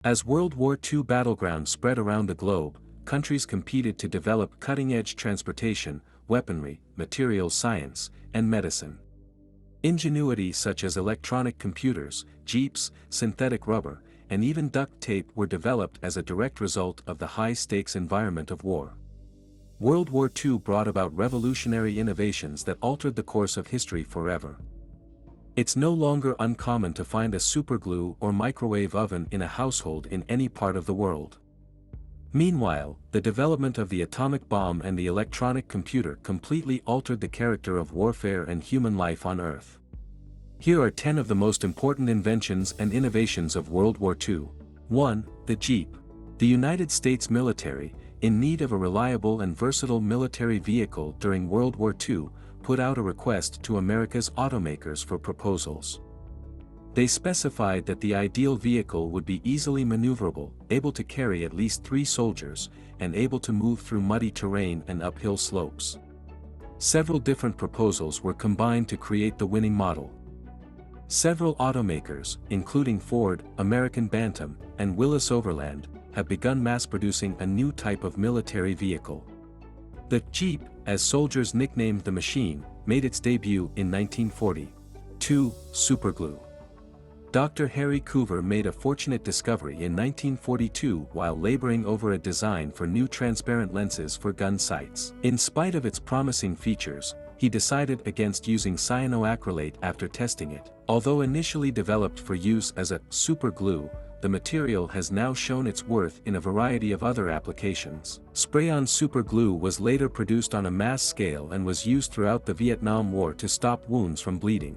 As World War II battlegrounds spread around the globe, countries competed to develop cutting-edge transportation, weaponry, materials science, and medicine. Ingenuity such as electronic computers, jeeps, synthetic rubber, and even duct tape were developed as a direct result of the high-stakes environment of war. World War II brought about revolutionary innovations that altered the course of history forever. It's no longer uncommon to find a superglue or microwave oven in a household in any part of the world. Meanwhile, the development of the atomic bomb and the electronic computer completely altered the character of warfare and human life on Earth. Here are 10 of the most important inventions and innovations of World War II. 1. The Jeep. The United States military, in need of a reliable and versatile military vehicle during World War II, put out a request to America's automakers for proposals. They specified that the ideal vehicle would be easily maneuverable, able to carry at least 3 soldiers, and able to move through muddy terrain and uphill slopes. Several different proposals were combined to create the winning model. Several automakers, including Ford, American Bantam, and Willis Overland, have begun mass-producing a new type of military vehicle. The Jeep, as soldiers nicknamed the machine, made its debut in 1940. 2. Superglue. Dr. Harry Coover made a fortunate discovery in 1942 while laboring over a design for new transparent lenses for gun sights. In spite of its promising features, he decided against using cyanoacrylate after testing it. Although initially developed for use as a superglue, the material has now shown its worth in a variety of other applications. Spray-on superglue was later produced on a mass scale and was used throughout the Vietnam War to stop wounds from bleeding.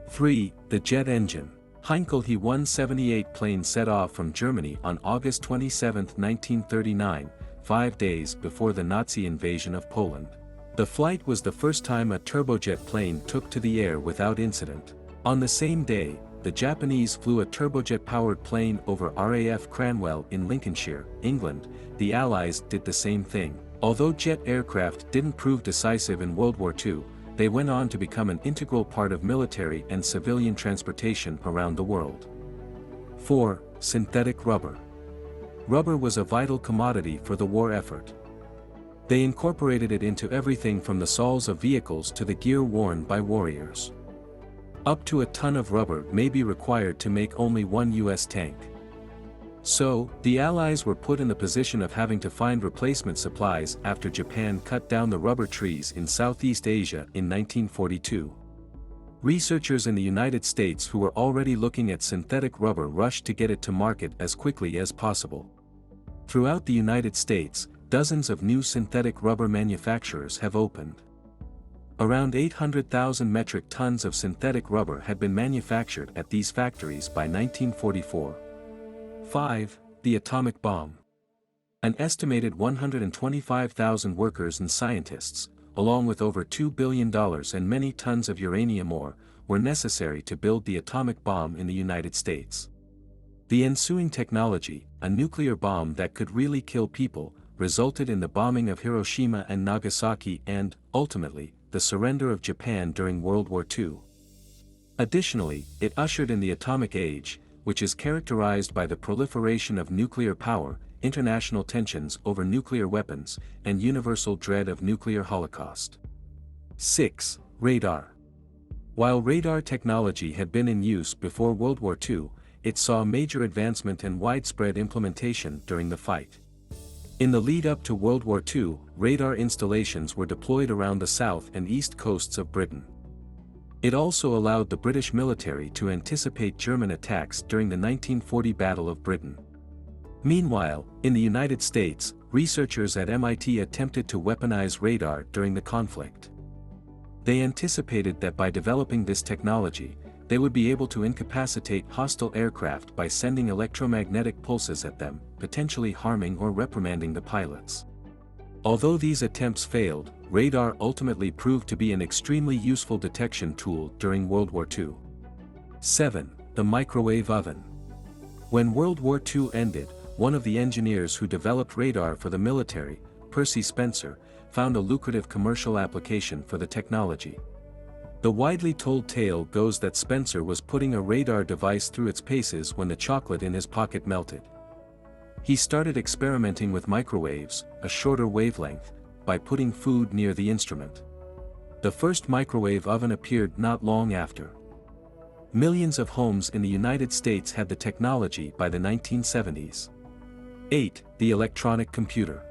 3. The jet engine. Heinkel He-178 plane set off from Germany on August 27, 1939, 5 days before the Nazi invasion of Poland. The flight was the first time a turbojet plane took to the air without incident. On the same day, the Japanese flew a turbojet-powered plane over RAF Cranwell in Lincolnshire, England. The Allies did the same thing. Although jet aircraft didn't prove decisive in World War II, they went on to become an integral part of military and civilian transportation around the world. 4. Synthetic rubber. Rubber was a vital commodity for the war effort. They incorporated it into everything from the soles of vehicles to the gear worn by warriors. Up to a ton of rubber may be required to make only one U.S. tank. So, the Allies were put in the position of having to find replacement supplies after Japan cut down the rubber trees in Southeast Asia in 1942. Researchers in the United States who were already looking at synthetic rubber rushed to get it to market as quickly as possible. Throughout the United States, dozens of new synthetic rubber manufacturers have opened. Around 800,000 metric tons of synthetic rubber had been manufactured at these factories by 1944. 5. The atomic bomb. An estimated 125,000 workers and scientists, along with over $2 billion and many tons of uranium ore, were necessary to build the atomic bomb in the United States. The ensuing technology, a nuclear bomb that could really kill people, resulted in the bombing of Hiroshima and Nagasaki and, ultimately, the surrender of Japan during World War II. Additionally, it ushered in the atomic age, which is characterized by the proliferation of nuclear power, international tensions over nuclear weapons, and universal dread of nuclear holocaust. 6. Radar. While radar technology had been in use before World War II, it saw major advancement and widespread implementation during the fight. In the lead-up to World War II, radar installations were deployed around the south and east coasts of Britain. It also allowed the British military to anticipate German attacks during the 1940 Battle of Britain. Meanwhile, in the United States, researchers at MIT attempted to weaponize radar during the conflict. They anticipated that by developing this technology, they would be able to incapacitate hostile aircraft by sending electromagnetic pulses at them, potentially harming or reprimanding the pilots. Although these attempts failed, radar ultimately proved to be an extremely useful detection tool during World War II. 7. The microwave oven. When World War II ended, one of the engineers who developed radar for the military, Percy Spencer, found a lucrative commercial application for the technology. The widely told tale goes that Spencer was putting a radar device through its paces when the chocolate in his pocket melted. He started experimenting with microwaves, a shorter wavelength, by putting food near the instrument. The first microwave oven appeared not long after. Millions of homes in the United States had the technology by the 1970s. 8. The electronic computer.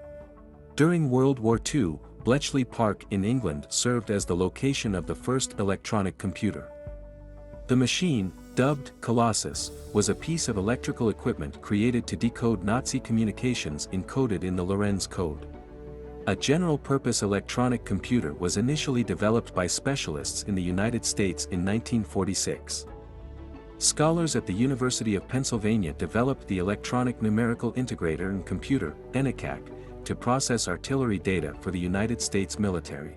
During World War II, Bletchley Park in England served as the location of the first electronic computer. The machine, dubbed Colossus, was a piece of electrical equipment created to decode Nazi communications encoded in the Lorenz code. A general-purpose electronic computer was initially developed by specialists in the United States in 1946. Scholars at the University of Pennsylvania developed the Electronic Numerical Integrator and Computer, ENIAC, to process artillery data for the United States military.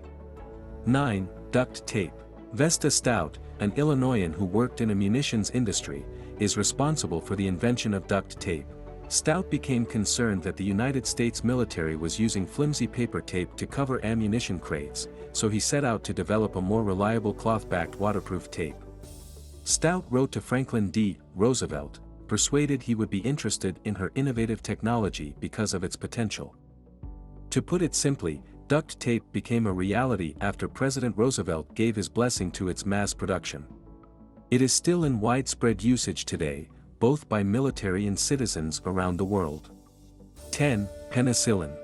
9. Duct tape. Vesta Stout, an Illinoisan who worked in a munitions industry, is responsible for the invention of duct tape. Stout became concerned that the United States military was using flimsy paper tape to cover ammunition crates, so he set out to develop a more reliable cloth-backed waterproof tape. Stout wrote to Franklin D. Roosevelt, persuaded he would be interested in her innovative technology because of its potential. To put it simply, duct tape became a reality after President Roosevelt gave his blessing to its mass production. It is still in widespread usage today, both by military and citizens around the world. 10. Penicillin.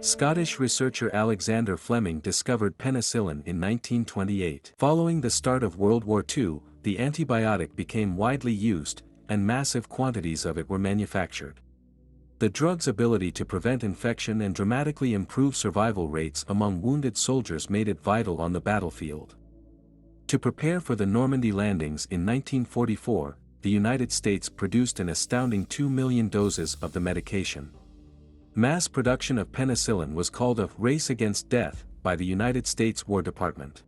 Scottish researcher Alexander Fleming discovered penicillin in 1928. Following the start of World War II, the antibiotic became widely used, and massive quantities of it were manufactured. The drug's ability to prevent infection and dramatically improve survival rates among wounded soldiers made it vital on the battlefield. To prepare for the Normandy landings in 1944, the United States produced an astounding 2 million doses of the medication. Mass production of penicillin was called a race against death by the United States War Department.